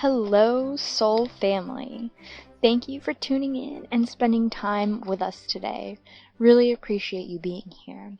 Hello, soul family. Thank you for tuning in and spending time with us today. Really appreciate you being here.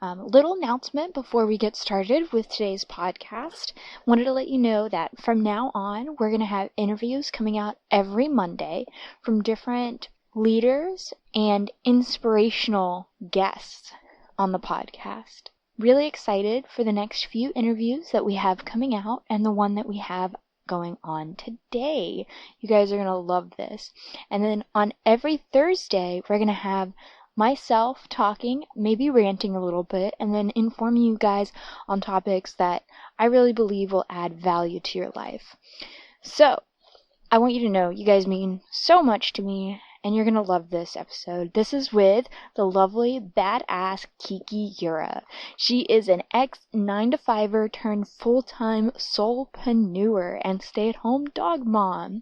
Little announcement before we get started with today's podcast. Wanted to let you know that from now on, we're going to have interviews coming out every Monday from different leaders and inspirational guests on the podcast. Really excited for the next few interviews that we have coming out and the one that we have going on today. You guys are going to love this. And then on every Thursday, we're going to have myself talking, maybe ranting a little bit, and then informing you guys on topics that I really believe will add value to your life. So, I want you to know you guys mean so much to me, and you're going to love this episode. This is with the lovely, badass Kiki Ura. She is an ex-9-to-5er turned full-time soulpreneur and stay-at-home dog mom.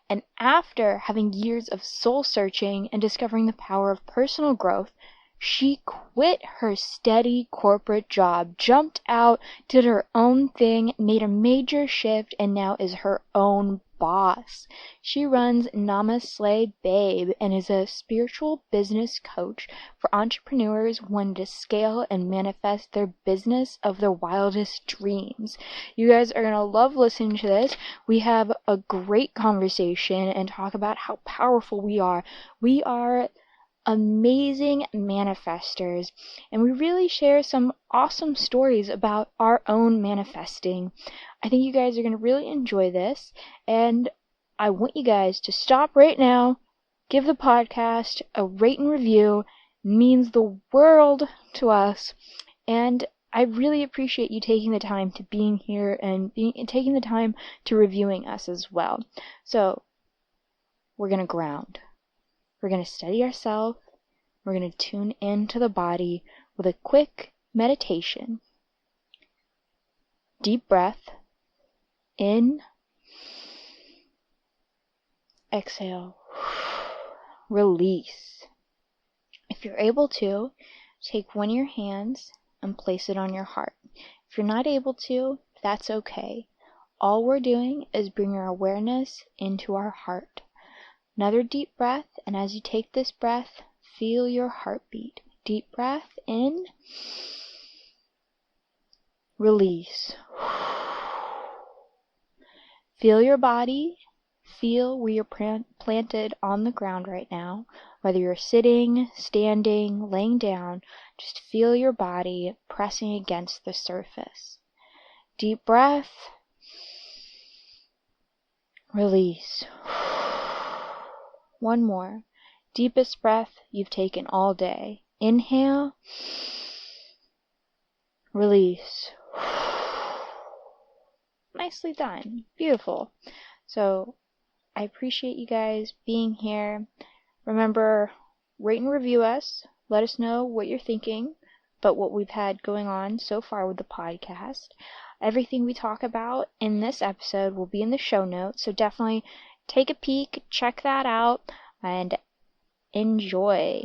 And after having years of soul-searching and discovering the power of personal growth, she quit her steady corporate job, jumped out, did her own thing, made a major shift, and now is her own boss. She runs Namaste Babe and is a spiritual business coach for entrepreneurs wanting to scale and manifest their business of their wildest dreams. You guys are going to love listening to this. We have a great conversation and talk about how powerful we are. We are amazing manifestors, and we really share some awesome stories about our own manifesting. I think you guys are going to really enjoy this, and I want you guys to stop right now, give the podcast a rate and review. It means the world to us, and I really appreciate you taking the time to being here and taking the time to reviewing us as well. So, we're going to ground. We're going to steady ourselves. We're going to tune into the body with a quick meditation. Deep breath. In. Exhale. Release. If you're able to, take one of your hands and place it on your heart. If you're not able to, that's okay. All we're doing is bring our awareness into our heart. Another deep breath, and as you take this breath, feel your heartbeat. Deep breath in, release. Feel your body, feel where you're planted on the ground right now. Whether you're sitting, standing, laying down, just feel your body pressing against the surface. Deep breath, release. One more. Deepest breath you've taken all day. Inhale. Release. Nicely done. Beautiful. So, I appreciate you guys being here. Remember, rate and review us. Let us know what you're thinking about what we've had going on so far with the podcast. Everything we talk about in this episode will be in the show notes, so definitely take a peek, check that out, and enjoy.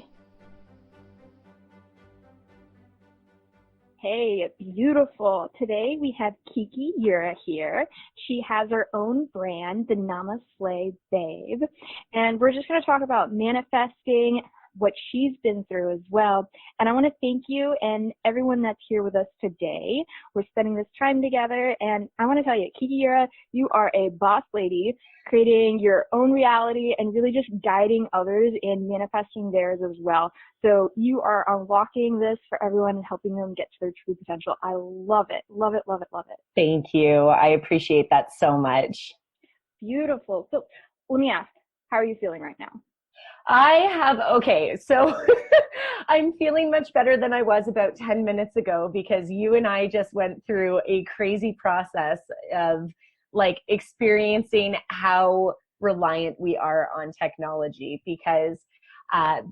Hey, beautiful. Today we have Kiki Ura here. She has her own brand, the Namaste Babe, and we're just going to talk about manifesting, what she's been through as well. And I want to thank you and everyone that's here with us today. We're spending this time together, and I want to tell you, Kiki Ura, you are a boss lady, creating your own reality and really just guiding others in manifesting theirs as well. So you are unlocking this for everyone and helping them get to their true potential. I love it. Love it, love it, love it. Thank you. I appreciate that so much. Beautiful. So let me ask, how are you feeling right now? So I'm feeling much better than I was about 10 minutes ago, because you and I just went through a crazy process of like experiencing how reliant we are on technology, because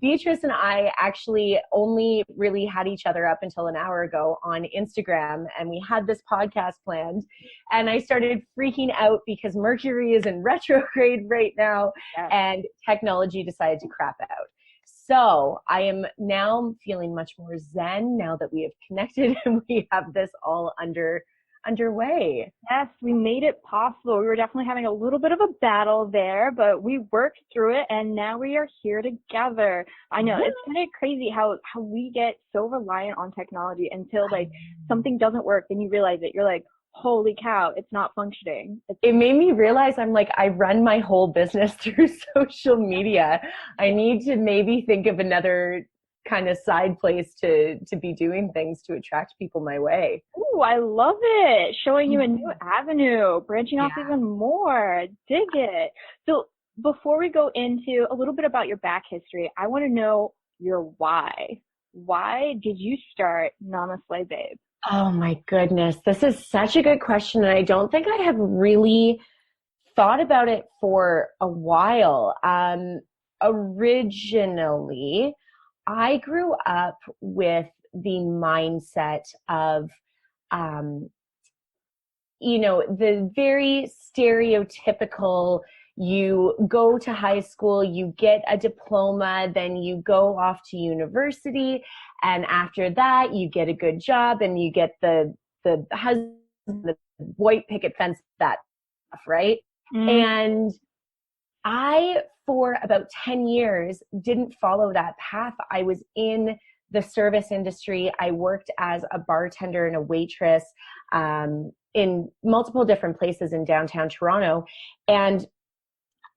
Beatrice and I actually only really had each other up until an hour ago on Instagram, and we had this podcast planned, and I started freaking out because Mercury is in retrograde right now, and technology decided to crap out. So I am now feeling much more zen now that we have connected and we have this all under underway. Yes, we made it possible. We were definitely having a little bit of a battle there, but we worked through it and now we are here together. I know it's kind of crazy how we get so reliant on technology until like something doesn't work and you realize it. You're like, holy cow, it's not functioning. It made me realize I'm like, I run my whole business through social media. I need to maybe think of another kind of side place to be doing things to attract people my way. Ooh, I love it. Showing you a new avenue, branching off even more. Dig it. So before we go into a little bit about your back history, I want to know your why. Why did you start Namaste Babe? Oh my goodness. This is such a good question. And I don't think I have really thought about it for a while. Originally, I grew up with the mindset of, the very stereotypical, you go to high school, you get a diploma, then you go off to university. And after that, you get a good job and you get the husband, the white picket fence, that stuff, right? And I, for about 10 years, didn't follow that path. I was in the service industry. I worked as a bartender and a waitress in multiple different places in downtown Toronto. And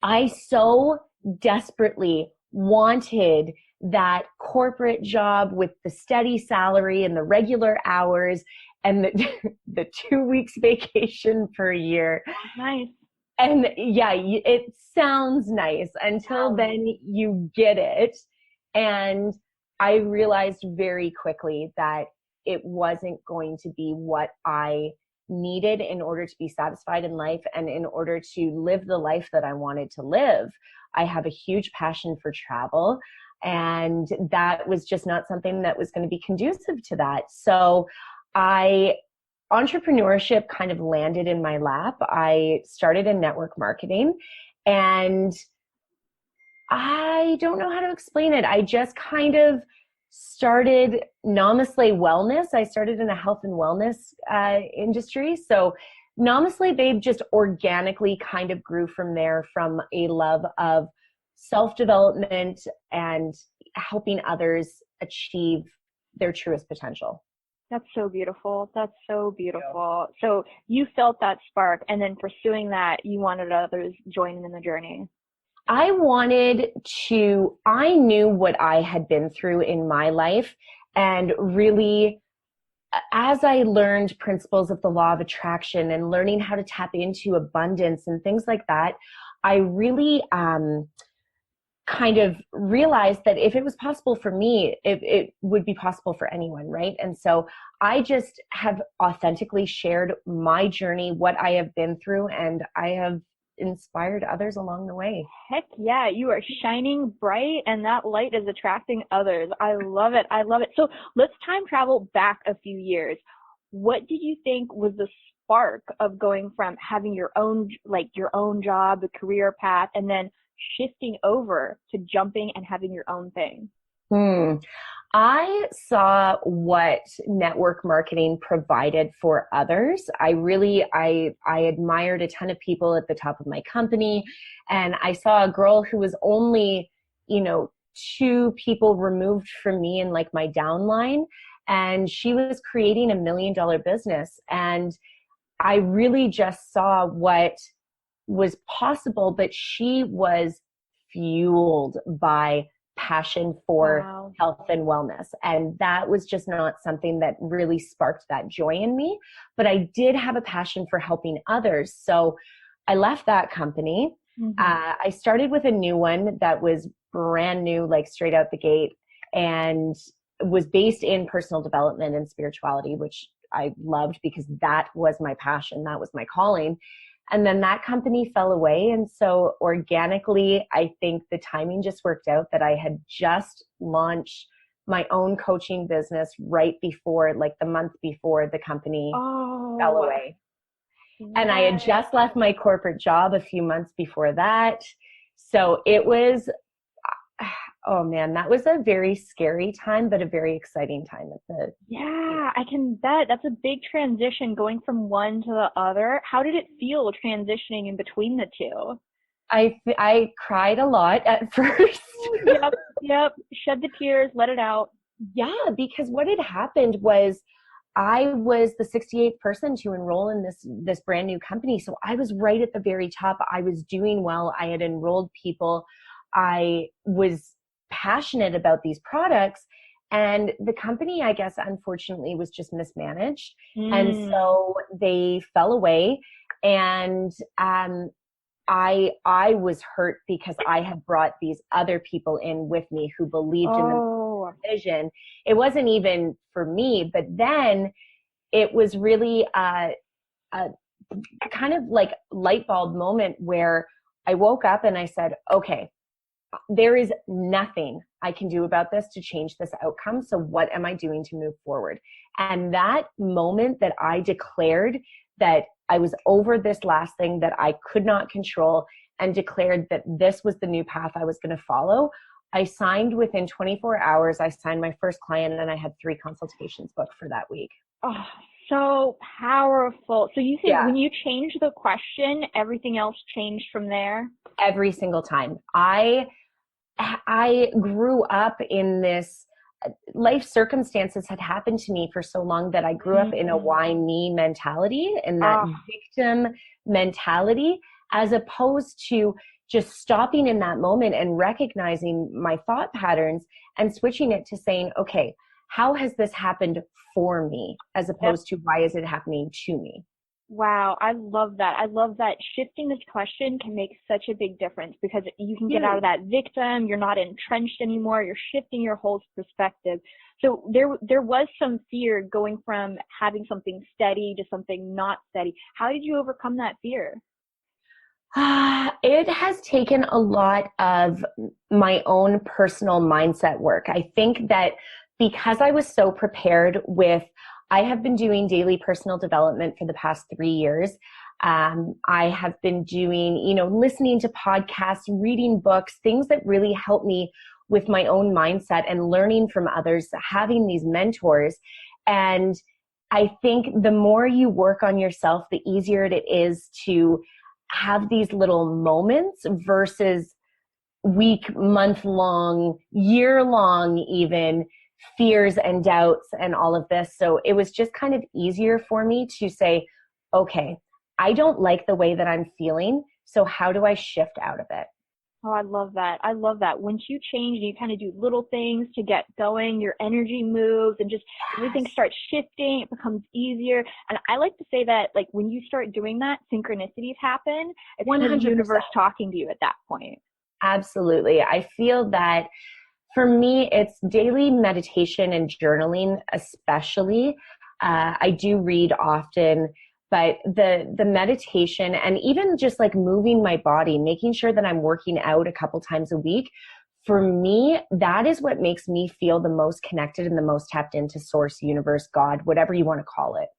I so desperately wanted that corporate job with the steady salary and the regular hours and the 2 weeks vacation per year. Nice. And yeah, it sounds nice until then you get it. And I realized very quickly that it wasn't going to be what I needed in order to be satisfied in life and in order to live the life that I wanted to live. I have a huge passion for travel, and that was just not something that was going to be conducive to that. So entrepreneurship kind of landed in my lap. I started in network marketing, and I don't know how to explain it. I just kind of started Namaste Wellness. I started in a health and wellness industry. So Namaste Babe just organically kind of grew from there, from a love of self-development and helping others achieve their truest potential. That's so beautiful. That's so beautiful. Yeah. So you felt that spark, and then pursuing that, you wanted others joining in the journey. I knew what I had been through in my life, and really, as I learned principles of the law of attraction and learning how to tap into abundance and things like that, I really kind of realized that if it was possible for me, it would be possible for anyone, right? And so I just have authentically shared my journey, what I have been through, and I have inspired others along the way. Heck yeah, you are shining bright and that light is attracting others. I love it. I love it. So let's time travel back a few years. What did you think was the spark of going from having your own job, the career path, and then shifting over to jumping and having your own thing? I saw what network marketing provided for others. I admired a ton of people at the top of my company, and I saw a girl who was only, 2 people removed from me in like my downline, and she was creating $1 million business. And I really just saw what was possible, but she was fueled by passion for health and wellness. And that was just not something that really sparked that joy in me. But I did have a passion for helping others. So I left that company. I started with a new one that was brand new, like straight out the gate, and was based in personal development and spirituality, which I loved because that was my passion. That was my calling. And then that company fell away. And so organically, I think the timing just worked out that I had just launched my own coaching business right before, like the month before the company fell away. Yes. And I had just left my corporate job a few months before that. So it was, Oh man, that was a very scary time, but a very exciting time at the. Yeah, I can bet. That's a big transition going from one to the other. How did it feel transitioning in between the two? I cried a lot at first. Yep, yep. Shed the tears, let it out. Yeah, because what had happened was I was the 68th person to enroll in this brand new company. So I was right at the very top. I was doing well. I had enrolled people. I was passionate about these products. And the company, I guess, unfortunately, was just mismanaged. And so they fell away. And I was hurt because I had brought these other people in with me who believed in the vision. It wasn't even for me, but then it was really a kind of like light bulb moment where I woke up and I said, okay, there is nothing I can do about this to change this outcome. So what am I doing to move forward? And that moment that I declared that I was over this last thing that I could not control and declared that this was the new path I was going to follow, I signed within 24 hours. I signed my first client and I had 3 consultations booked for that week. Oh, so powerful. So you think Yeah. when you changed the question, everything else changed from there? Every single time. I grew up in this, life circumstances had happened to me for so long that I grew up in a why me mentality and that victim mentality, as opposed to just stopping in that moment and recognizing my thought patterns and switching it to saying, okay, how has this happened for me, as opposed to why is it happening to me? Wow, I love that. I love that shifting this question can make such a big difference because you can get out of that victim. You're not entrenched anymore. You're shifting your whole perspective. So there was some fear going from having something steady to something not steady. How did you overcome that fear? It has taken a lot of my own personal mindset work. I think that because I was so prepared with, I have been doing daily personal development for the past 3 years. I have been doing, listening to podcasts, reading books, things that really help me with my own mindset and learning from others, having these mentors. And I think the more you work on yourself, the easier it is to have these little moments versus week, month long, year long, even fears and doubts and all of this. So it was just kind of easier for me to say, okay, I don't like the way that I'm feeling. So how do I shift out of it? Oh, I love that. I love that. Once you change and you kind of do little things to get going, your energy moves and just everything starts shifting. It becomes easier. And I like to say that, like, when you start doing that, synchronicities happen. It's 100%. The universe talking to you at that point. Absolutely. I feel that for me, it's daily meditation and journaling, especially. I do read often, but the meditation and even just like moving my body, making sure that I'm working out a couple times a week, for me, that is what makes me feel the most connected and the most tapped into source, universe, God, whatever you want to call it.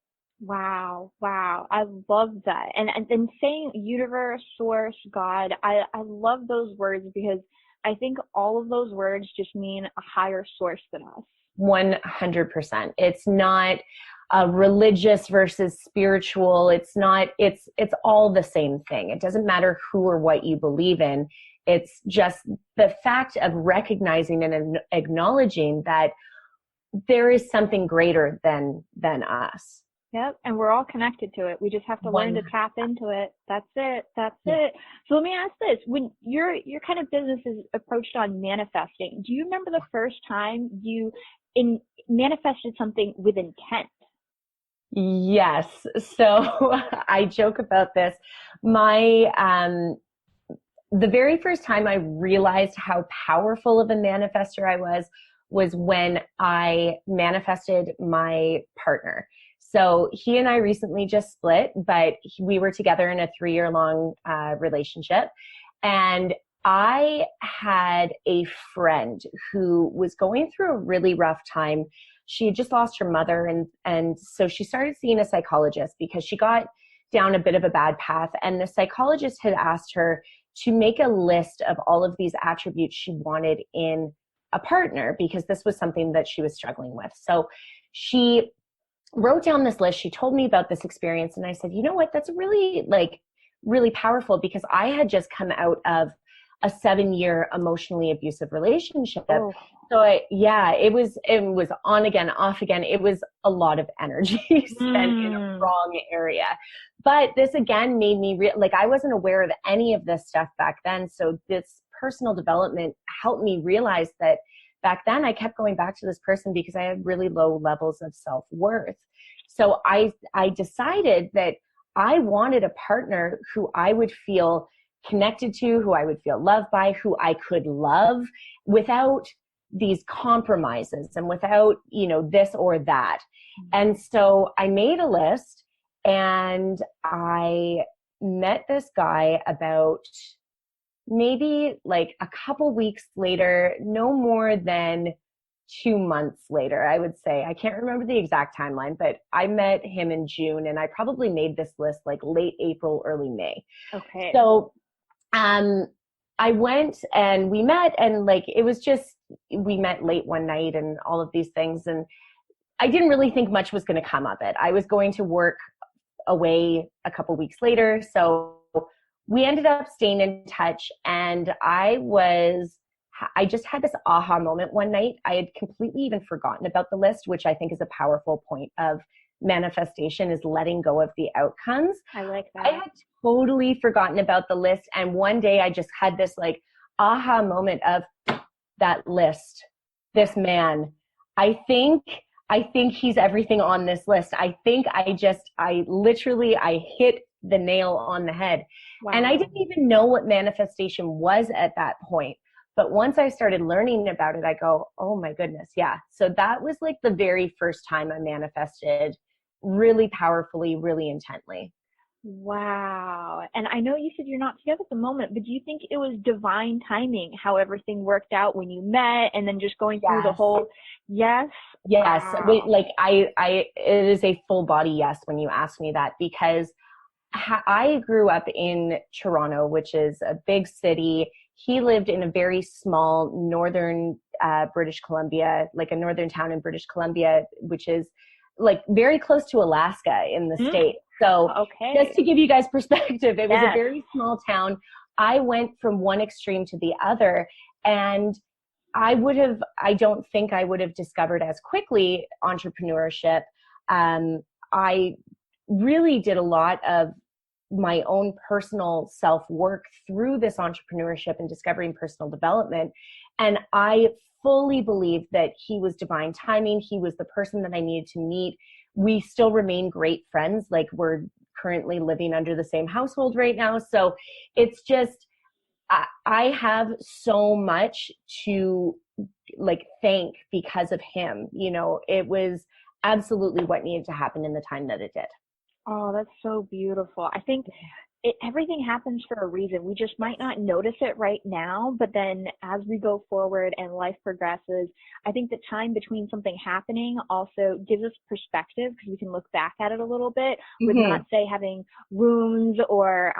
Wow. I love that. And saying universe, source, God, I love those words because I think all of those words just mean a higher source than us. 100%. It's not religious versus spiritual. It's all the same thing. It doesn't matter who or what you believe in. It's just the fact of recognizing and acknowledging that there is something greater than us. Yep, and we're all connected to it. We just have to learn to tap into it. That's it. So let me ask this: when your kind of business is approached on manifesting, do you remember the first time you manifested something with intent? Yes. So I joke about this. The very first time I realized how powerful of a manifester I was when I manifested my partner. So he and I recently just split, but we were together in a 3-year-long relationship. And I had a friend who was going through a really rough time. She had just lost her mother. And so she started seeing a psychologist because she got down a bit of a bad path. And the psychologist had asked her, to make a list of all of these attributes she wanted in a partner, because this was something that she was struggling with. So she wrote down this list. She told me about this experience, and I said, you know what, that's really really powerful, because I had just come out of a 7-year emotionally abusive relationship. Oh. So it was on again, off again. It was a lot of energy spent in a wrong area. But this again made me I wasn't aware of any of this stuff back then. So this personal development helped me realize that back then I kept going back to this person because I had really low levels of self-worth. So I decided that I wanted a partner who I would feel connected to, who I would feel loved by, who I could love without these compromises and without, this or that. And so I made a list, and I met this guy about maybe a couple weeks later, no more than 2 months later, I would say. I can't remember the exact timeline, but I met him in June, and I probably made this list late April, early May. Okay. So I went and we met, and it was just, we met late one night and all of these things. And I didn't really think much was going to come of it. I was going to work away a couple weeks later. So we ended up staying in touch, and I just had this aha moment one night. I had completely even forgotten about the list, which I think is a powerful point of manifestation, is letting go of the outcomes. I like that. I had totally forgotten about the list. And one day I just had this aha moment of that list, this man. I think he's everything on this list. I think I hit the nail on the head. Wow. And I didn't even know what manifestation was at that point. But once I started learning about it, I go, oh my goodness, yeah. So that was the very first time I manifested really powerfully, really intently. Wow. And I know you said you're not together at the moment, but do you think it was divine timing how everything worked out when you met, and then just going through the whole, yes? Yes. Wow. It is a full body yes when you ask me that, because I grew up in Toronto, which is a big city. He lived in a very small northern British Columbia, a northern town in British Columbia, which is very close to Alaska in the state. So just to give you guys perspective, it was a very small town. I went from one extreme to the other, and I don't think I would have discovered as quickly entrepreneurship. I really did a lot of my own personal self-work through this entrepreneurship and discovering personal development. And I fully believe that he was divine timing. He was the person that I needed to meet. We still remain great friends. We're currently living under the same household right now. So it's just, I have so much to thank because of him. It was absolutely what needed to happen in the time that it did. Oh, that's so beautiful. I think everything happens for a reason. We just might not notice it right now, but then as we go forward and life progresses, I think the time between something happening also gives us perspective, because we can look back at it a little bit with not, say, having wounds or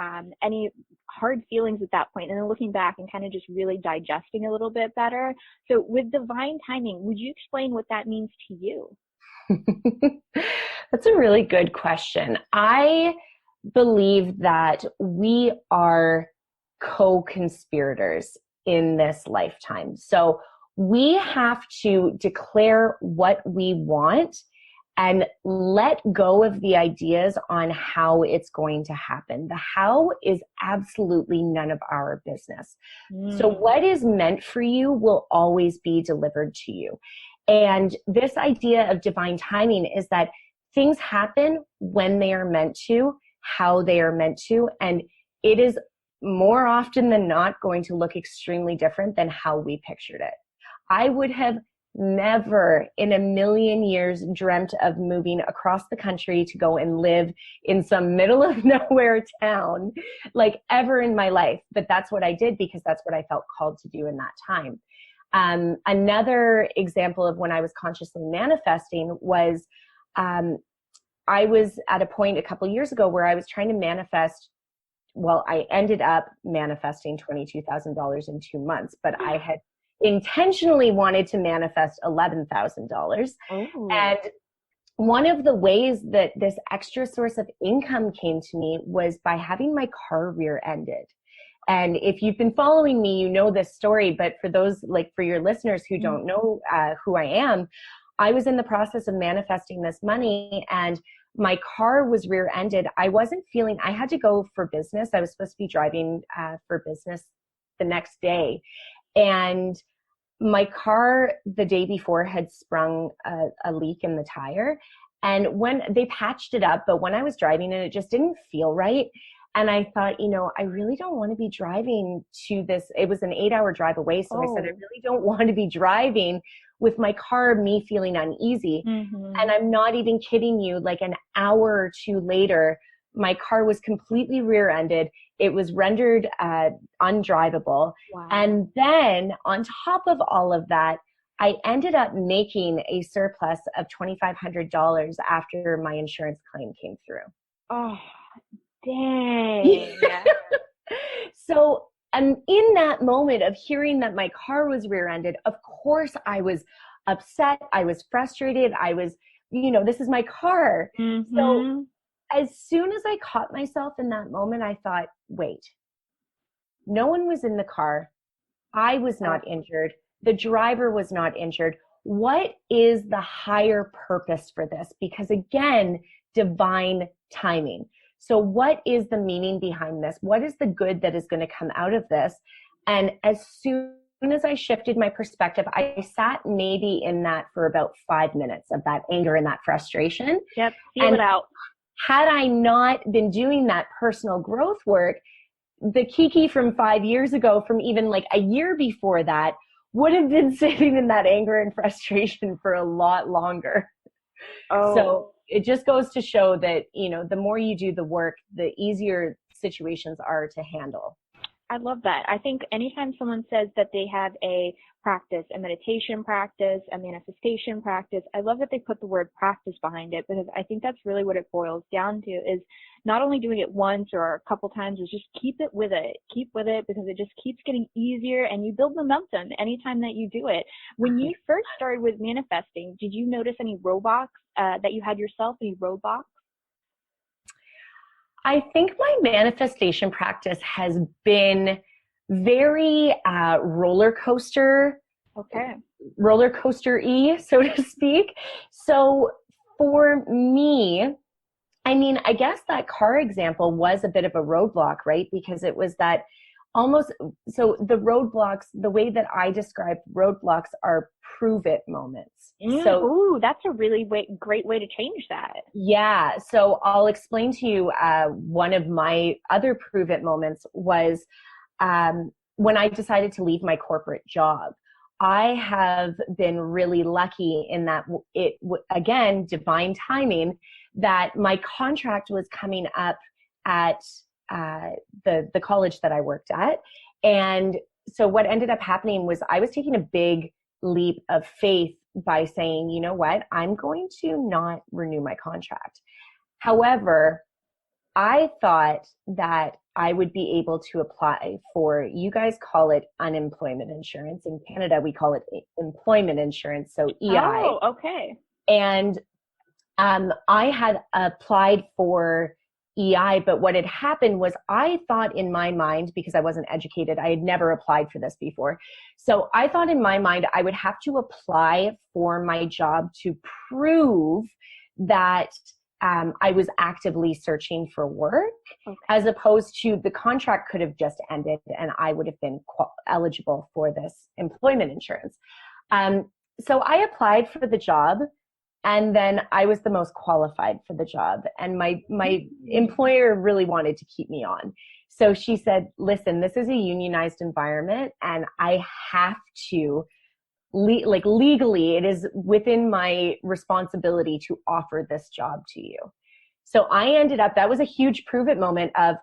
any hard feelings at that point, and then looking back and kind of just really digesting a little bit better. So with divine timing, would you explain what that means to you? That's a really good question. I believe that we are co-conspirators in this lifetime. So we have to declare what we want and let go of the ideas on how it's going to happen. The how is absolutely none of our business. So what is meant for you will always be delivered to you. And this idea of divine timing is that things happen when they are meant to, how they are meant to, and it is more often than not going to look extremely different than how we pictured it. I would have never in a million years dreamt of moving across the country to go and live in some middle of nowhere town, ever in my life. But that's what I did, because that's what I felt called to do in that time. Another example of when I was consciously manifesting was, I was at a point a couple years ago where I was trying to manifest well, I ended up manifesting $22,000 in 2 months, but I had intentionally wanted to manifest $11,000. Oh. And one of the ways that this extra source of income came to me was by having my car rear-ended. And if you've been following me, you know this story, but for those, like for your listeners who don't know who I am, I was in the process of manifesting this money, and my car was rear-ended. I wasn't feeling, I had to go for business. I was supposed to be driving for business the next day. And my car the day before had sprung a leak in the tire. And when they patched it up, but when I was driving it, it just didn't feel right. And I thought, you know, I really don't want to be driving to this. It was an 8-hour drive away. So I said, I really don't want to be driving with my car, me feeling uneasy. Mm-hmm. And I'm not even kidding you, like an hour or two later, my car was completely rear-ended. It was rendered undrivable. Wow. And then on top of all of that, I ended up making a surplus of $2,500 after my insurance claim came through. Oh, dang. So in that moment of hearing that my car was rear-ended, of course I was upset. I was frustrated. I was, you know, this is my car. Mm-hmm. So as soon as I caught myself in that moment, I thought, wait, no one was in the car. I was not injured. The driver was not injured. What is the higher purpose for this? Because again, divine timing. So what is the meaning behind this? What is the good that is going to come out of this? And as soon as I shifted my perspective, I sat maybe in that for about 5 minutes of that anger and that frustration. Yep, feel it out. Had I not been doing that personal growth work, the Kiki from 5 years ago, from even like a year before that, would have been sitting in that anger and frustration for a lot longer. Oh. So it just goes to show that, you know, the more you do the work, the easier situations are to handle. I love that. I think anytime someone says that they have a practice, a meditation practice, a manifestation practice, I love that they put the word practice behind it, because I think that's really what it boils down to, is not only doing it once or a couple times, is just keep with it, because it just keeps getting easier and you build momentum anytime that you do it. When you first started with manifesting, did you notice any roadblocks that you had yourself, any roadblocks? I think my manifestation practice has been very roller coaster-y, so to speak. So for me, I mean, I guess that car example was a bit of a roadblock, right? Because it was that almost, so the roadblocks, the way that I describe roadblocks are prove it moments. Ooh, that's a really great way to change that. Yeah. So I'll explain to you, one of my other prove it moments was when I decided to leave my corporate job. I have been really lucky in that again, divine timing, that my contract was coming up at the college that I worked at. And so what ended up happening was I was taking a big leap of faith by saying, you know what, I'm going to not renew my contract. However, I thought that I would be able to apply for, you guys call it unemployment insurance. In Canada, we call it employment insurance, so EI. Oh, okay. And I had applied for EI, but what had happened was I thought in my mind, because I wasn't educated, I had never applied for this before. So I thought in my mind I would have to apply for my job to prove that I was actively searching for work, as opposed to the contract could have just ended and I would have been eligible for this employment insurance. So I applied for the job, and then I was the most qualified for the job. And my employer really wanted to keep me on. So she said, listen, this is a unionized environment and I have to, legally, it is within my responsibility to offer this job to you. So I ended up, that was a huge prove it moment of,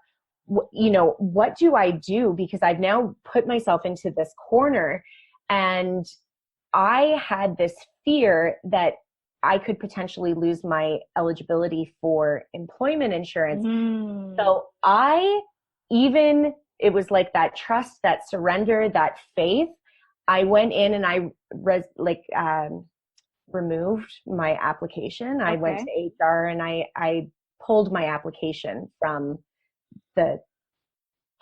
you know, what do I do? Because I've now put myself into this corner, and I had this fear that I could potentially lose my eligibility for employment insurance. So I even it was like that trust, that surrender, that faith. I went in and I removed my application. I went to HR and I pulled my application from the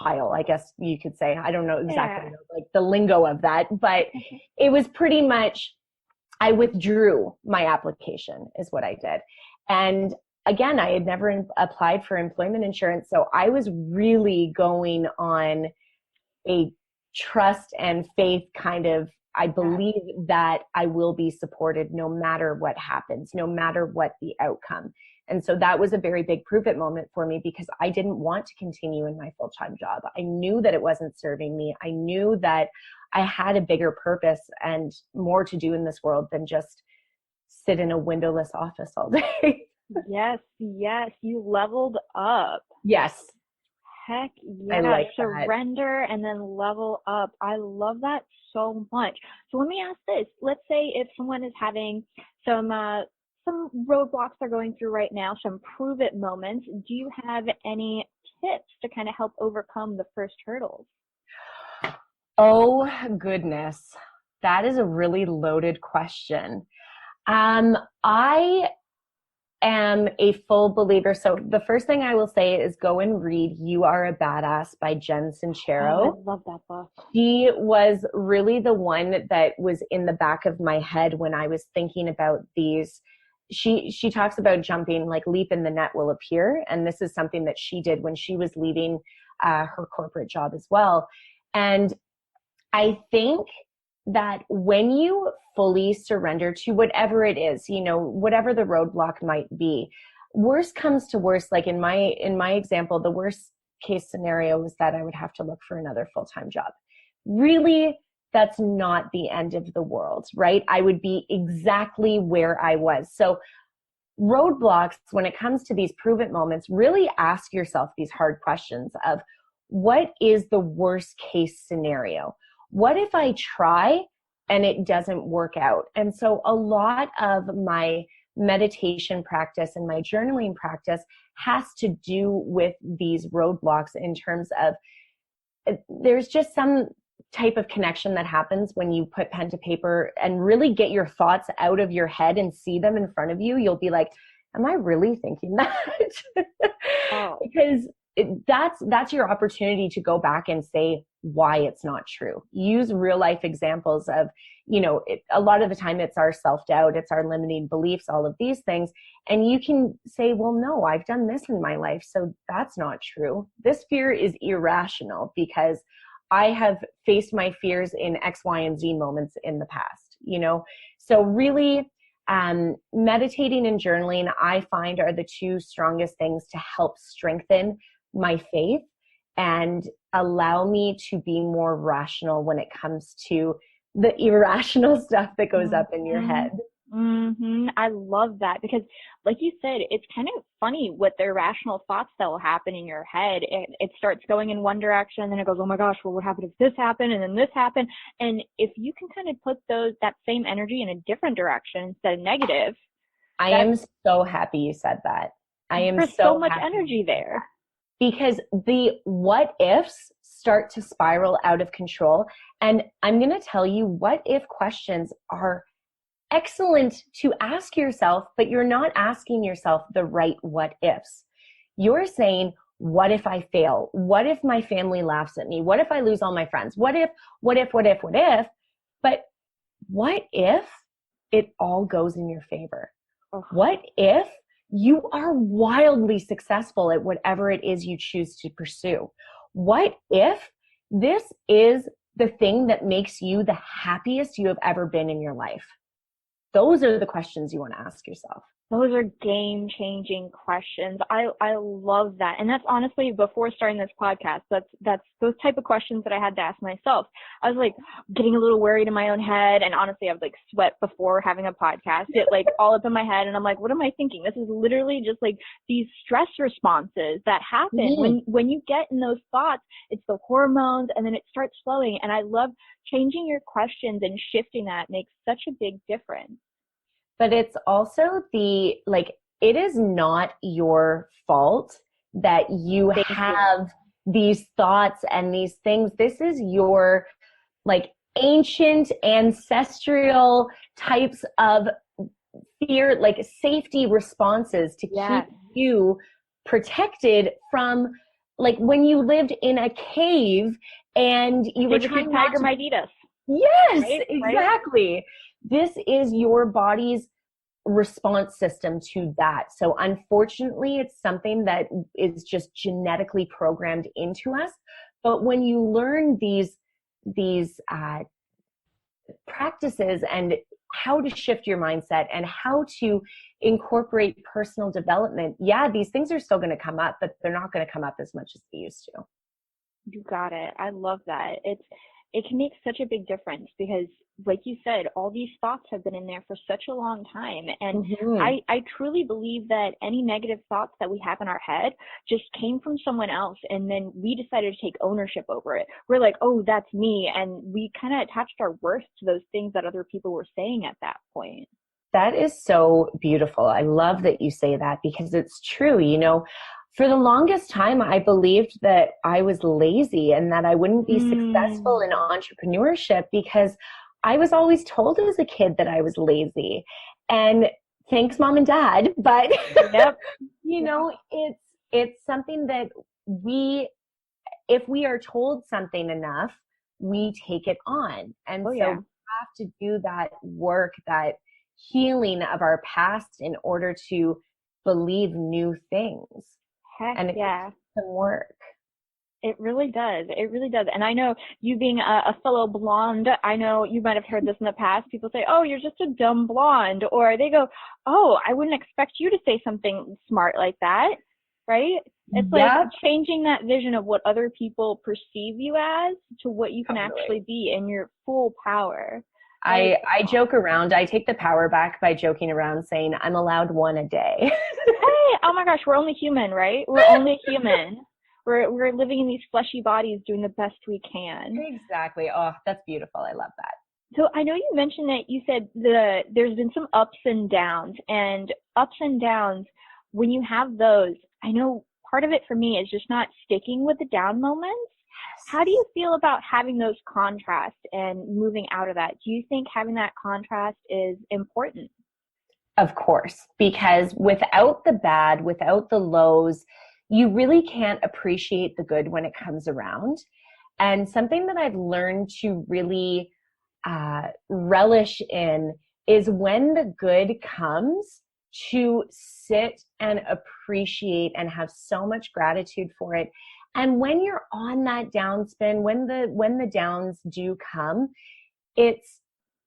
pile, I guess you could say. I don't know exactly like the lingo of that, but it was pretty much, I withdrew my application is what I did. And again, I had never applied for employment insurance. So I was really going on a trust and faith kind of, I believe that I will be supported no matter what happens, no matter what the outcome. And so that was a very big prove it moment for me, because I didn't want to continue in my full-time job. I knew that it wasn't serving me. I knew that I had a bigger purpose and more to do in this world than just sit in a windowless office all day. Yes, you leveled up. Yes. Heck yeah. I like Surrender and then level up. I love that so much. So let me ask this. Let's say if someone is having some roadblocks they're going through right now, some prove it moments, do you have any tips to kind of help overcome the first hurdles? Oh, goodness. That is a really loaded question. I am a full believer. So the first thing I will say is go and read You-ah, Badass by Jen Sincero. Oh, I love that book. She was really the one that was in the back of my head when I was thinking about these. She talks about jumping, like leap and the net will appear. And this is something that she did when she was leaving her corporate job as well. And I think that when you fully surrender to whatever it is, whatever the roadblock might be, worst comes to worst, like in my example, the worst case scenario was that I would have to look for another full-time job. Really, that's not the end of the world, right? I would be exactly where I was. So roadblocks, when it comes to these prove it moments, really ask yourself these hard questions of, what is the worst case scenario? What if I try and it doesn't work out? And so a lot of my meditation practice and my journaling practice has to do with these roadblocks, in terms of there's just some type of connection that happens when you put pen to paper and really get your thoughts out of your head and see them in front of you. You'll be like, am I really thinking that? Oh. Because that's your opportunity to go back and say why it's not true. Use real life examples of, a lot of the time it's our self-doubt, it's our limiting beliefs, all of these things. And you can say, well, no, I've done this in my life, so that's not true. This fear is irrational because I have faced my fears in X, Y, and Z moments in the past, So really, meditating and journaling, I find, are the two strongest things to help strengthen my faith and allow me to be more rational when it comes to the irrational stuff that goes up in your head. Mm-hmm. I love that, because like you said, it's kind of funny what the irrational thoughts that will happen in your head. It starts going in one direction, and then it goes, oh my gosh, well, what happened if this happened and then this happened? And if you can kind of put that same energy in a different direction instead of negative. I am so happy you said that. I am so much energy there. Because the what ifs start to spiral out of control. And I'm going to tell you, what if questions are excellent to ask yourself, but you're not asking yourself the right what ifs. You're saying, what if I fail? What if my family laughs at me? What if I lose all my friends? What if? But what if it all goes in your favor? What if you are wildly successful at whatever it is you choose to pursue? What if this is the thing that makes you the happiest you have ever been in your life? Those are the questions you want to ask yourself. Those are game-changing questions. I love that. And that's honestly, before starting this podcast, that's those type of questions that I had to ask myself. I was like getting a little worried in my own head. And honestly, I would like sweat before having a podcast, it like all up in my head. And I'm like, what am I thinking? This is literally just like these stress responses that happen when you get in those thoughts. It's the hormones, and then it starts flowing. And I love changing your questions and shifting that makes such a big difference. But it's also it is not your fault that you have these thoughts and these things. This is your like ancient ancestral types of fear, like safety responses to keep you protected from, like when you lived in a cave and you were trying not tiger might eat us. Yes, right? Exactly. Right? This is your body's response system to that. So unfortunately, it's something that is just genetically programmed into us. But when you learn these practices and how to shift your mindset and how to incorporate personal development, these things are still going to come up, but they're not going to come up as much as they used to. You got it. I love that. It can make such a big difference because, like you said, all these thoughts have been in there for such a long time. And I truly believe that any negative thoughts that we have in our head just came from someone else. And then we decided to take ownership over it. We're like, oh, that's me. And we kind of attached our worth to those things that other people were saying at that point. That is so beautiful. I love that you say that because it's true. You know, for the longest time, I believed that I was lazy and that I wouldn't be successful in entrepreneurship because I was always told as a kid that I was lazy. And thanks, Mom and Dad. But, you know, it's something that if we are told something enough, we take it on. And we have to do that work, that healing of our past in order to believe new things. And it takes some work. It really does. It really does. And I know you being a fellow blonde, I know you might have heard this in the past. People say, oh, you're just a dumb blonde. Or they go, oh, I wouldn't expect you to say something smart like that. Right? It's like changing that vision of what other people perceive you as to what you can actually be in your full power. I joke around. I take the power back by joking around saying I'm allowed one a day. Hey, oh my gosh, we're only human, right? We're only human. We're living in these fleshy bodies doing the best we can. Exactly. Oh, that's beautiful. I love that. So I know you mentioned that you said there's been some ups and downs, when you have those, I know part of it for me is just not sticking with the down moments. How do you feel about having those contrasts and moving out of that? Do you think having that contrast is important? Of course, because without the bad, without the lows, you really can't appreciate the good when it comes around. And something that I've learned to really relish in is when the good comes, to sit and appreciate and have so much gratitude for it. And when you're on that downspin, when the downs do come, it's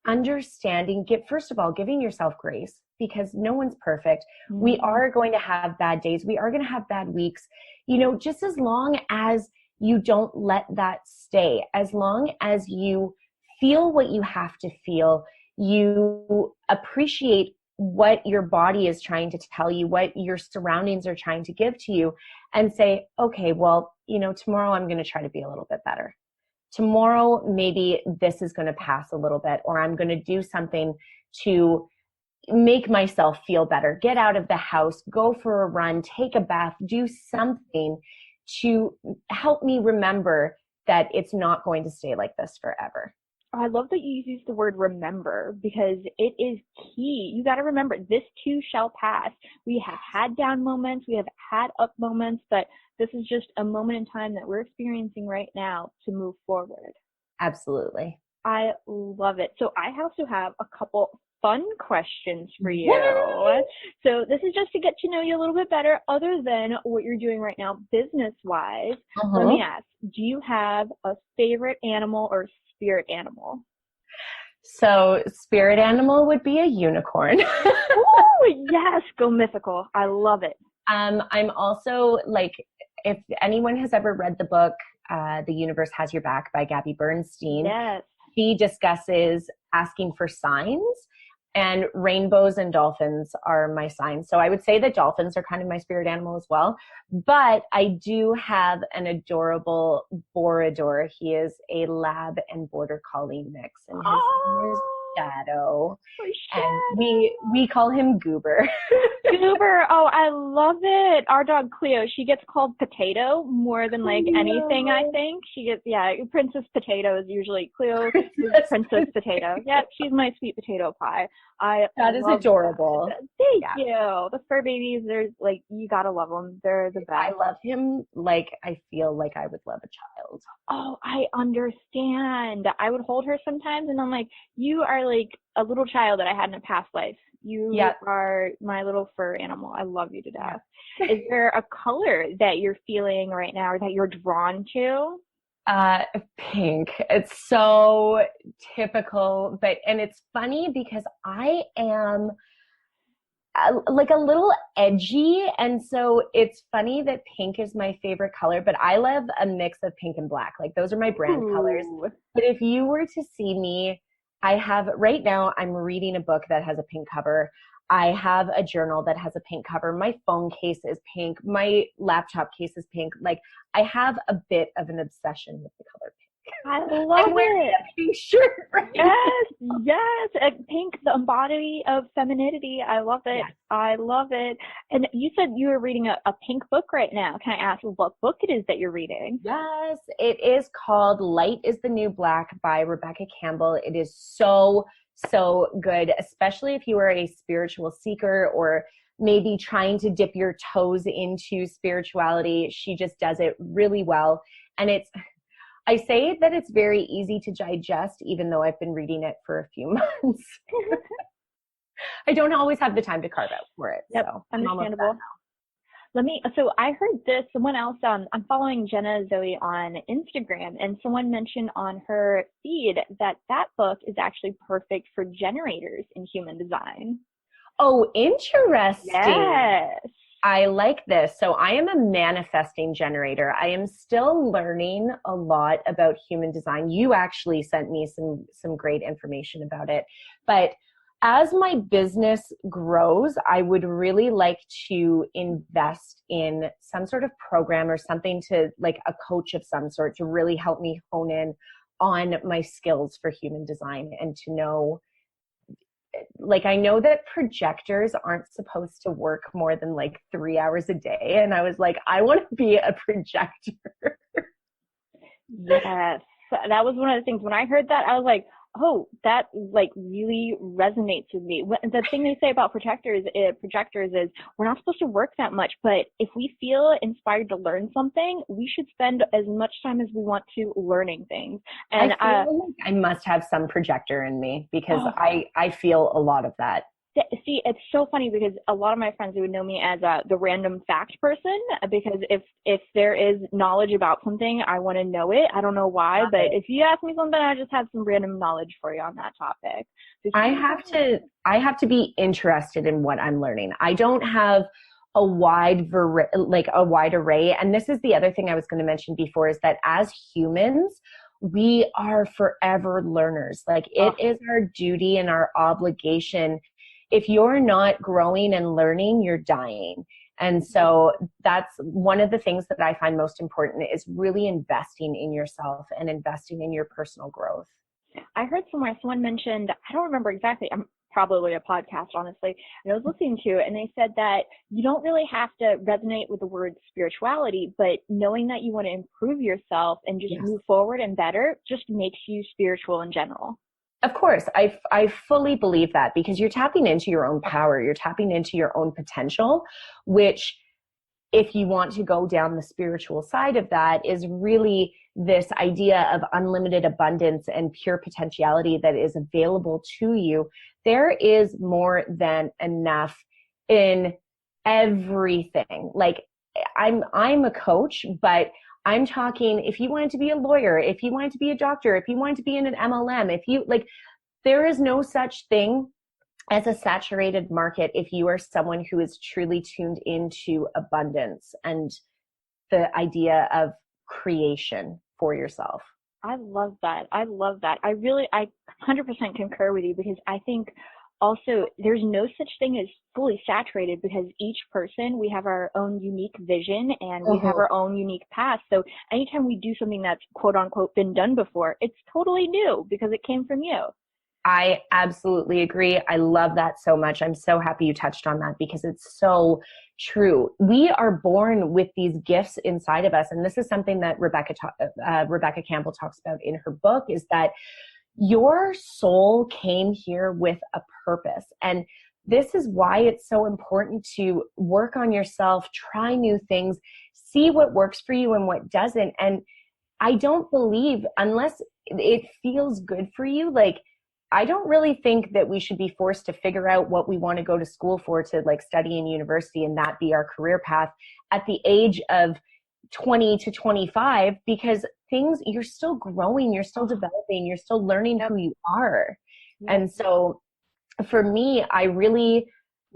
understanding, first of all, giving yourself grace, because no one's perfect. Mm-hmm. We are going to have bad days. We are going to have bad weeks. You know, just as long as you don't let that stay, as long as you feel what you have to feel, you appreciate what your body is trying to tell you, what your surroundings are trying to give to you, and say, okay, well, you know, tomorrow I'm going to try to be a little bit better. Tomorrow, maybe this is going to pass a little bit, or I'm going to do something to make myself feel better. Get out of the house, go for a run, take a bath, do something to help me remember that it's not going to stay like this forever. I love that you use the word remember, because it is key. You got to remember, this too shall pass. We have had down moments, we have had up moments, but this is just a moment in time that we're experiencing right now to move forward. Absolutely. I love it. So I also have a couple fun questions for you. So this is just to get to know you a little bit better, other than what you're doing right now business-wise. Let me ask, do you have a favorite animal or spirit animal? So spirit animal would be a unicorn. Oh, yes, go mythical. I love it. I'm also, like, if anyone has ever read the book, The Universe Has Your Back by Gabby Bernstein, yes, she discusses asking for signs, and rainbows and dolphins are my signs. So I would say that dolphins are kind of my spirit animal as well. But I do have an adorable Borador. He is a lab and border collie mix. And his name is, Shadow. Oh, And Shadow. we call him Goober. Goober. Oh, I love it. Our dog Cleo, she gets called Potato more than like anything, I think. She gets, yeah, Princess Potato is usually Cleo is Princess Potato. Yep, she's my sweet potato pie. That is love adorable. that. Thank you. The fur babies, there's like, you gotta love them. They're the I best. love him like I feel like I would love a child. Oh, I understand. I would hold her sometimes and I'm like, you are like a little child that I had in a past life. You are my little fur animal. I love you to death. Is there a color that you're feeling right now or that you're drawn to? Pink. It's so typical, and it's funny because I am like a little edgy, and so it's funny that pink is my favorite color, but I love a mix of pink and black. Like those are my brand colors. But if you were to see me, right now I'm reading a book that has a pink cover. I have a journal that has a pink cover. My phone case is pink. My laptop case is pink. Like I have a bit of an obsession with the color pink. I love I'm wearing a pink shirt right Yes. Pink, the embodiment of femininity. I love it. Yes. I love it. And you said you were reading a pink book right now. Can I ask what book it is that you're reading? Yes, it is called Light is the New Black by Rebecca Campbell. It is so good, especially if you are a spiritual seeker or maybe trying to dip your toes into spirituality. She just does it really well. And I say that it's very easy to digest, even though I've been reading it for a few months. I don't always have the time to carve out for it. Yep, so understandable. So I heard this, someone else, I'm following Jenna Zoe on Instagram, and someone mentioned on her feed that book is actually perfect for generators in human design. Oh, interesting. Yes. I like this. So I am a manifesting generator. I am still learning a lot about human design. You actually sent me some great information about it. But as my business grows, I would really like to invest in some sort of program or something to like a coach of some sort to really help me hone in on my skills for human design and to know, like, I know that projectors aren't supposed to work more than like 3 hours a day. And I was like, I want to be a projector. Yes. That was one of the things when I heard that, I was like, oh, that like really resonates with me. The thing they say about projectors is we're not supposed to work that much, but if we feel inspired to learn something, we should spend as much time as we want to learning things. And I feel like I must have some projector in me because I feel a lot of that. See, it's so funny because a lot of my friends would know me as the random fact person because if there is knowledge about something, I want to know it. I don't know why, but if you ask me something, I just have some random knowledge for you on that topic. I have to be interested in what I'm learning. I don't have a wide array. And this is the other thing I was going to mention before is that as humans, we are forever learners. Like it is our duty and our obligation. If you're not growing and learning, you're dying. And so that's one of the things that I find most important is really investing in yourself and investing in your personal growth. I heard someone mentioned, I don't remember exactly, I'm probably a podcast, honestly, and I was listening to it, and they said that you don't really have to resonate with the word spirituality, but knowing that you want to improve yourself and just move forward and better just makes you spiritual in general. Of course, I fully believe that because you're tapping into your own power. You're tapping into your own potential, which if you want to go down the spiritual side of that is really this idea of unlimited abundance and pure potentiality that is available to you. There is more than enough in everything. Like I'm a coach, but I'm talking if you wanted to be a lawyer, if you wanted to be a doctor, if you wanted to be in an MLM, if you like, there is no such thing as a saturated market if you are someone who is truly tuned into abundance and the idea of creation for yourself. I love that. I 100% concur with you because I think also there's no such thing as fully saturated because each person, we have our own unique vision and we have our own unique path. So anytime we do something that's quote unquote been done before, it's totally new because it came from you. I absolutely agree. I love that so much. I'm so happy you touched on that because it's so true. We are born with these gifts inside of us. And this is something that Rebecca Campbell talks about in her book, is that your soul came here with a purpose. And this is why it's so important to work on yourself, try new things, see what works for you and what doesn't. And I don't believe, unless it feels good for you, like, I don't really think that we should be forced to figure out what we want to go to school for, to like study in university and that be our career path at the age of 20 to 25, because you're still growing, you're still developing, you're still learning who you are. And so for me, I really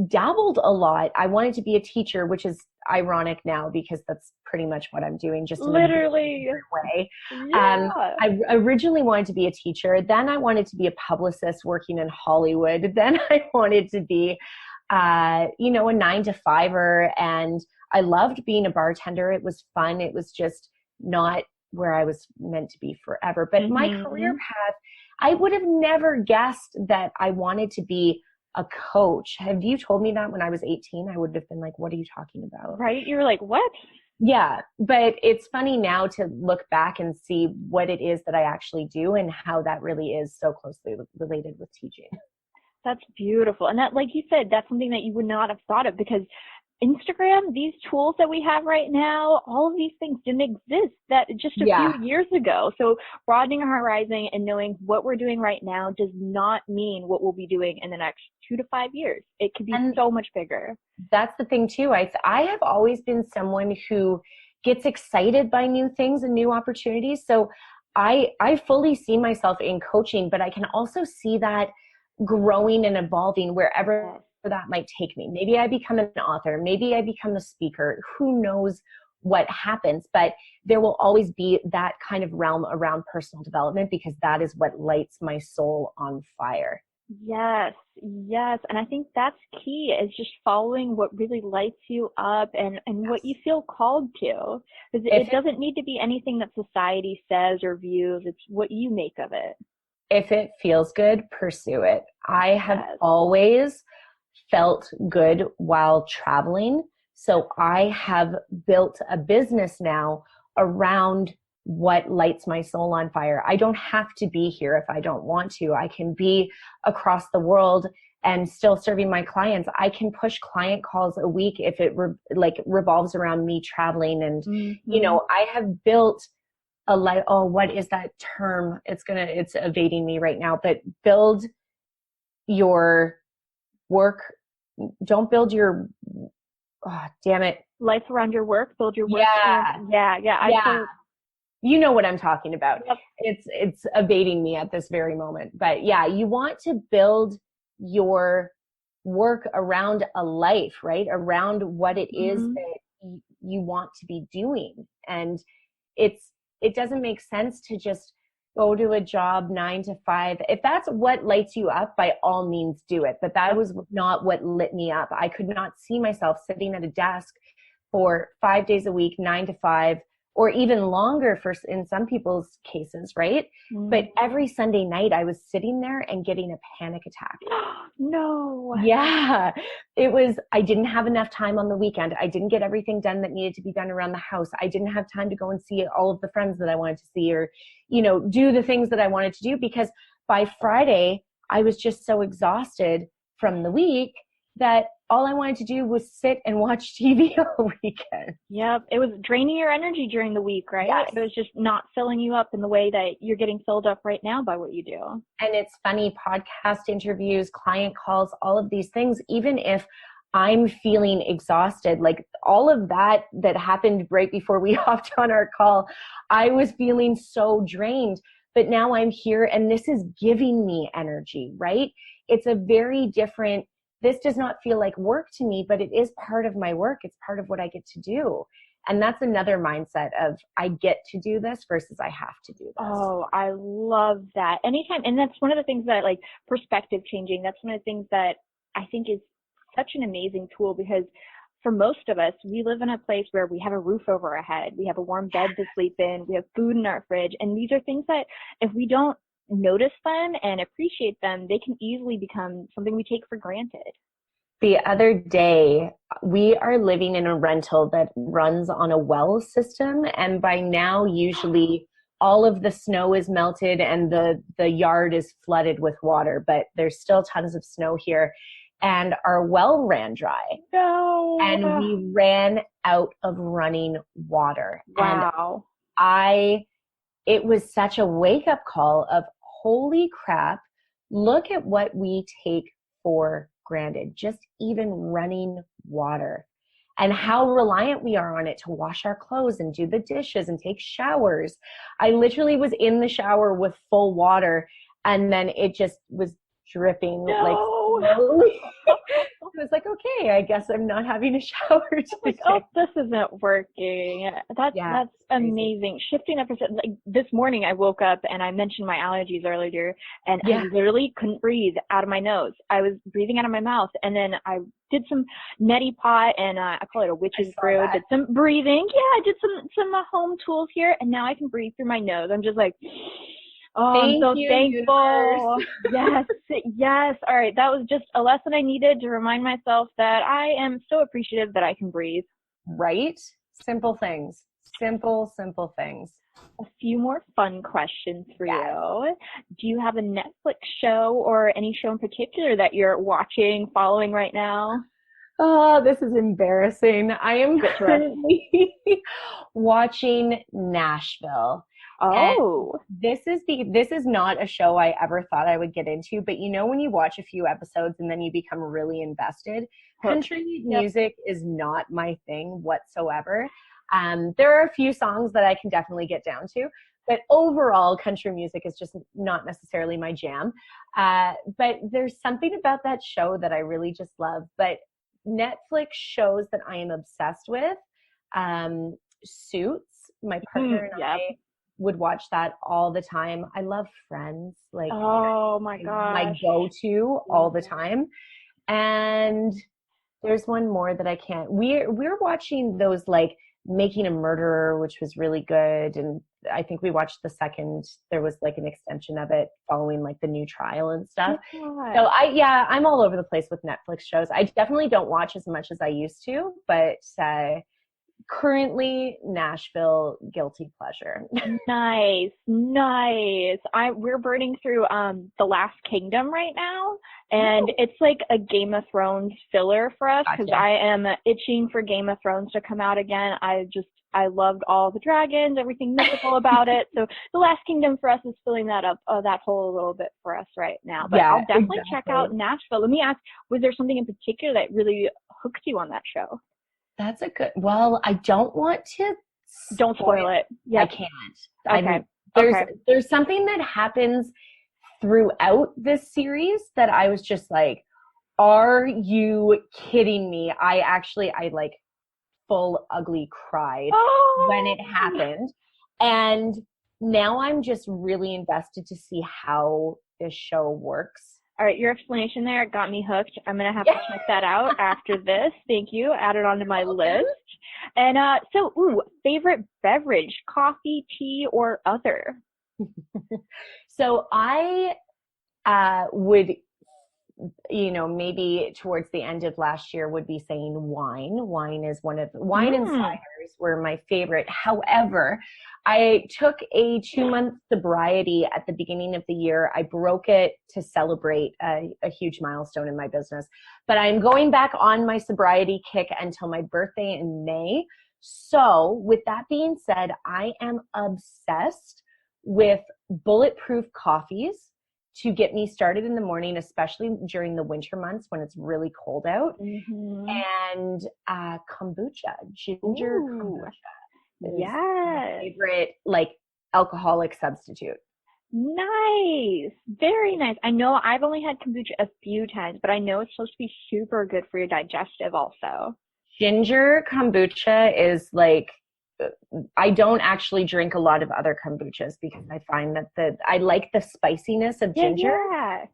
dabbled a lot. I wanted to be a teacher, which is ironic now because that's pretty much what I'm doing, just literally in a way. Yeah. I originally wanted to be a teacher. Then I wanted to be a publicist working in Hollywood. Then I wanted to be, a 9-to-5er. And I loved being a bartender. It was fun. It was just not where I was meant to be forever. But my career path, I would have never guessed that I wanted to be a coach. Have you told me that when I was 18, I would have been like, what are you talking about? Right? You were like, what? Yeah. But it's funny now to look back and see what it is that I actually do and how that really is so closely related with teaching. That's beautiful. And that, like you said, that's something that you would not have thought of, because Instagram, these tools that we have right now, all of these things didn't exist that just a few years ago. So broadening our horizon and knowing what we're doing right now does not mean what we'll be doing in the next 2 to 5 years. It could be so much bigger. That's the thing too. I have always been someone who gets excited by new things and new opportunities. So I fully see myself in coaching, but I can also see that growing and evolving wherever that might take me. Maybe I become an author. Maybe I become a speaker. Who knows what happens? But there will always be that kind of realm around personal development, because that is what lights my soul on fire. Yes. And I think that's key, is just following what really lights you up and what you feel called to. Because it doesn't need to be anything that society says or views. It's what you make of it. If it feels good, pursue it. I have always felt good while traveling. So I have built a business now around what lights my soul on fire. I don't have to be here if I don't want to. I can be across the world and still serving my clients. I can push client calls a week if it revolves around me traveling. And, I have built what is that term? It's evading me right now, but build your work. Don't build your, life around your work, build your work. Yeah. You know what I'm talking about. Yep. It's evading me at this very moment, but yeah, you want to build your work around a life, right? Around what it is that you want to be doing. And it doesn't make sense to just go to a job 9 to 5. If that's what lights you up, by all means do it. But that was not what lit me up. I could not see myself sitting at a desk for 5 days a week, 9 to 5, or even longer in some people's cases, right? But every Sunday night I was sitting there and getting a panic attack. No. Yeah. I didn't have enough time on the weekend. I didn't get everything done that needed to be done around the house. I didn't have time to go and see all of the friends that I wanted to see, or, do the things that I wanted to do, because by Friday I was just so exhausted from the week that all I wanted to do was sit and watch TV all weekend. Yep. It was draining your energy during the week, right? Yes. It was just not filling you up in the way that you're getting filled up right now by what you do. And it's funny, podcast interviews, client calls, all of these things, even if I'm feeling exhausted, like all of that happened right before we hopped on our call, I was feeling so drained. But now I'm here and this is giving me energy, right? It's a very different, this does not feel like work to me, but it is part of my work. It's part of what I get to do. And that's another mindset of I get to do this versus I have to do this. Oh, I love that. Anytime. And that's one of the things that, like, perspective changing, that's one of the things that I think is such an amazing tool, because for most of us, we live in a place where we have a roof over our head. We have a warm bed to sleep in. We have food in our fridge. And these are things that if we don't notice them and appreciate them, they can easily become something we take for granted. The other day, we are living in a rental that runs on a well system, and by now usually all of the snow is melted and the yard is flooded with water, but there's still tons of snow here, and our well ran dry. No. And we ran out of running water. Wow. And it was such a wake-up call of, holy crap, look at what we take for granted, just even running water, and how reliant we are on it to wash our clothes and do the dishes and take showers. I literally was in the shower with full water, and then it just was dripping like slowly. I was like, okay, I guess I'm not having a shower today. Like, oh, this isn't working. That's amazing. Shifting up, like this morning I woke up and I mentioned my allergies earlier, and I literally couldn't breathe out of my nose. I was breathing out of my mouth, and then I did some neti pot, and I call it a witch's brew. Did some breathing. Yeah, I did some home tools here, and now I can breathe through my nose. I'm just like, oh, I'm so thankful. Yes. All right. That was just a lesson I needed to remind myself that I am so appreciative that I can breathe. Right? Simple things. Simple things. A few more fun questions for you. Do you have a Netflix show or any show in particular that you're watching, following right now? Oh, this is embarrassing. I am currently watching Nashville. Oh, and this is not a show I ever thought I would get into, but you know, when you watch a few episodes and then you become really invested, country music is not my thing whatsoever. There are a few songs that I can definitely get down to, but overall country music is just not necessarily my jam. But there's something about that show that I really just love. But Netflix shows that I am obsessed with, Suits. My partner and I would watch that all the time. I love Friends. Like, oh my gosh, my go-to all the time. And there's one more that I can't. We're watching those, like Making a Murderer, which was really good, and I think we watched the second. There was like an extension of it following like the new trial and stuff. So I'm all over the place with Netflix shows. I definitely don't watch as much as I used to, but currently Nashville, guilty pleasure. Nice. We're burning through The Last Kingdom right now, and it's like a Game of Thrones filler for us because I am itching for Game of Thrones to come out again. I loved all the dragons, everything mythical about it. So The Last Kingdom for us is filling that up, that hole a little bit for us right now. But I'll definitely check out Nashville. Let me ask, was there something in particular that really hooked you on that show? That's well, I don't want to. Don't spoil it. Yep. I can't. Okay. There's something that happens throughout this series that I was just like, are you kidding me? I like full ugly cried when it happened. And now I'm just really invested to see how this show works. All right, your explanation there got me hooked. I'm going to have to check that out after this. Thank you. Add it onto my list. And favorite beverage, coffee, tea, or other? So I would, maybe towards the end of last year would be saying wine. Wine and ciders were my favorite. However, I took a 2-month sobriety at the beginning of the year. I broke it to celebrate a huge milestone in my business. But I'm going back on my sobriety kick until my birthday in May. So with that being said, I am obsessed with bulletproof coffees to get me started in the morning, especially during the winter months when it's really cold out. And kombucha, ginger kombucha. Yes. My favorite, like, alcoholic substitute. Nice. Very nice. I know I've only had kombucha a few times, but I know it's supposed to be super good for your digestive also. Ginger kombucha is like, I don't actually drink a lot of other kombuchas because I find that I like the spiciness of ginger.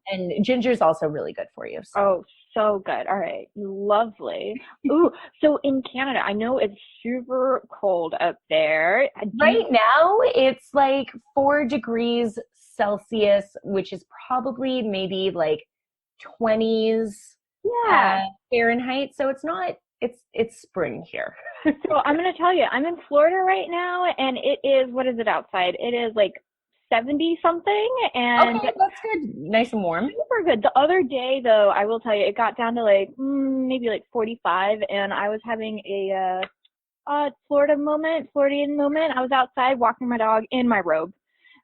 And ginger is also really good for you. So. Oh, So good. All right. Lovely. Ooh, so in Canada, I know it's super cold up there. Right now, it's like 4 degrees Celsius, which is probably maybe like 20s Yeah. Fahrenheit. So it's not, it's spring here. So I'm going to tell you, I'm in Florida right now, and it is, what is it outside? It is like 70 something, and Okay, that's good. Nice and warm. super good. The other day, though, I will tell you, it got down to like maybe like 45, and I was having a Floridian moment. I was outside walking my dog in my robe.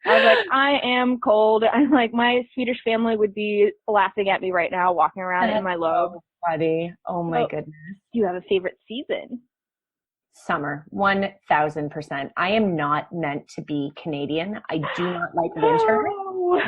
I was like, I am cold. I'm like, my Swedish family would be laughing at me right now walking around in my robe. So funny. Oh my So, goodness. do you have a favorite season? Summer, 1000%. I am not meant to be Canadian. I do not like winter. No.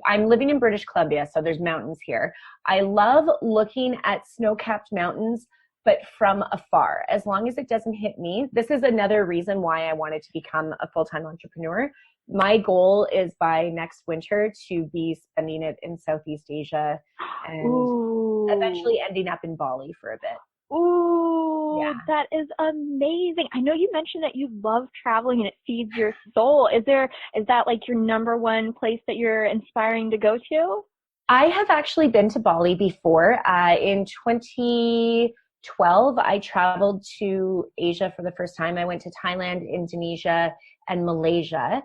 I'm living in British Columbia, so there's mountains here. I love looking at snow-capped mountains, but from afar, as long as it doesn't hit me. This is another reason why I wanted to become a full-time entrepreneur. My goal is by next winter to be spending it in Southeast Asia and Ooh. eventually ending up in Bali for a bit. Ooh, Yeah. that is amazing. I know you mentioned that you love traveling and it feeds your soul. Is that like your number one place that you're inspiring to go to? I have actually been to Bali before. In 2012, I traveled to Asia for the first time. I went to Thailand, Indonesia, and Malaysia,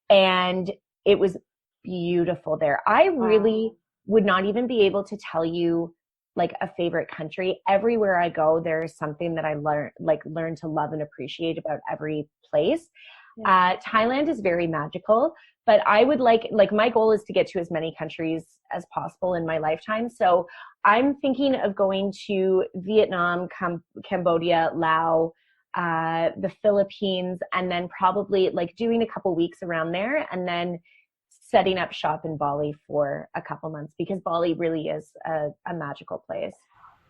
and it was beautiful there. I really would not even be able to tell you like a favorite country. Everywhere I go, there's something that I learn to love and appreciate about every place. Yeah. Thailand is very magical, but I would like my goal is to get to as many countries as possible in my lifetime. So I'm thinking of going to Vietnam, Cambodia, Laos, the Philippines, and then probably like doing a couple weeks around there, and then setting up shop in Bali for a couple months, because Bali really is a magical place.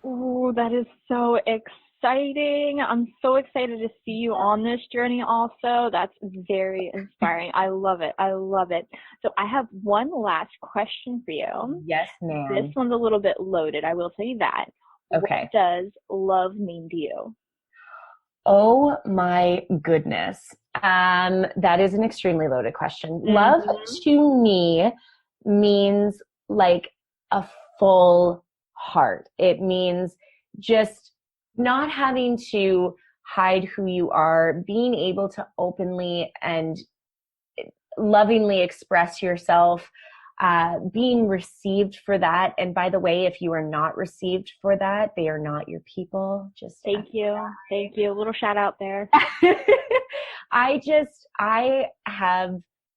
Oh, that is so exciting. I'm so excited to see you on this journey also. That's very inspiring. I love it. I love it. So I have one last question for you. Yes, ma'am. This one's a little bit loaded. I will tell you that. Okay. What does love mean to you? Oh my goodness. That is an extremely loaded question. Mm-hmm. Love to me means like a full heart. It means just not having to hide who you are, being able to openly and lovingly express yourself, being received for that. And by the way, if you are not received for that, they are not your people. Just thank you. Thank you. A little shout out there.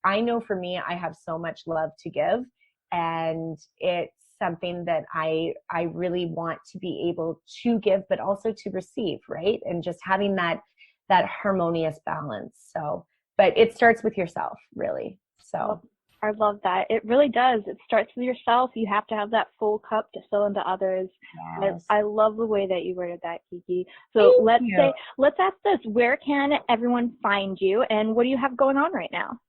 I know for me, I have so much love to give, and it's something that I really want to be able to give, but also to receive, right? And just having that harmonious balance. So, but it starts with yourself, really. So I love that. It really does. It starts with yourself. You have to have that full cup to fill into others. Yes. I love the way that you worded that, Kiki. So let's ask this. Where can everyone find you, and what do you have going on right now?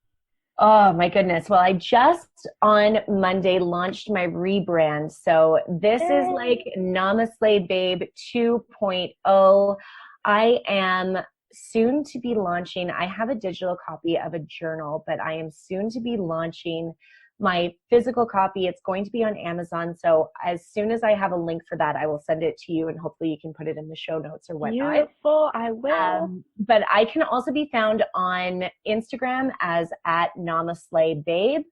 Oh my goodness. Well, I just on Monday launched my rebrand. So this is like Namaste Babe 2.0. I am soon to be launching, I have a digital copy of a journal, but I am soon to be launching my physical copy. It's going to be on Amazon. So as soon as I have a link for that, I will send it to you, and hopefully you can put it in the show notes or whatnot. Beautiful. I will. But I can also be found on Instagram as @NamasteBabe.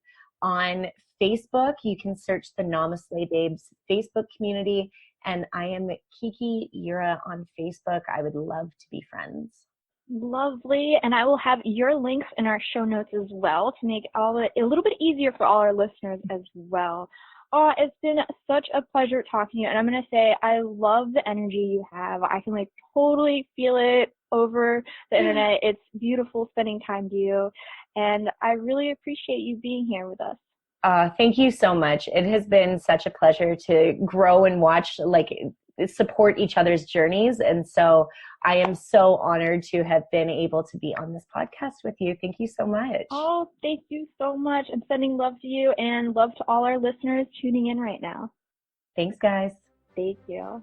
On Facebook, you can search the Namaste Babes Facebook community. And I am Kiki Ura on Facebook. I would love to be friends. Lovely. And I will have your links in our show notes as well to make all it a little bit easier for all our listeners as well. Oh, it's been such a pleasure talking to you. And I'm going to say, I love the energy you have. I can totally feel it over the internet. It's beautiful spending time with you. And I really appreciate you being here with us. Thank you so much. It has been such a pleasure to grow and watch, support each other's journeys. And so I am so honored to have been able to be on this podcast with you. Thank you so much. Oh, thank you so much. I'm sending love to you and love to all our listeners tuning in right now. Thanks, guys. Thank you.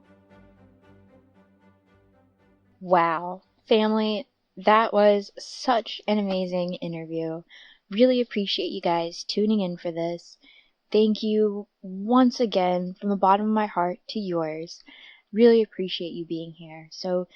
Wow, family, that was such an amazing interview. Really appreciate you guys tuning in for this. Thank you once again from the bottom of my heart to yours. Really appreciate you being here. So,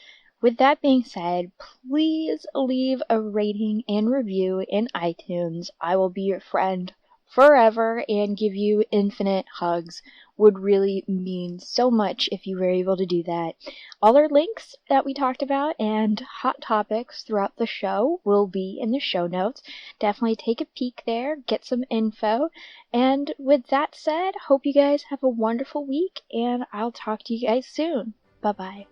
with that being said, please leave a rating and review in iTunes. I will be your friend forever and give you infinite hugs. Would really mean so much if you were able to do that. All our links that we talked about and hot topics throughout the show will be in the show notes. Definitely take a peek there, get some info. And with that said, hope you guys have a wonderful week, and I'll talk to you guys soon. Bye-bye.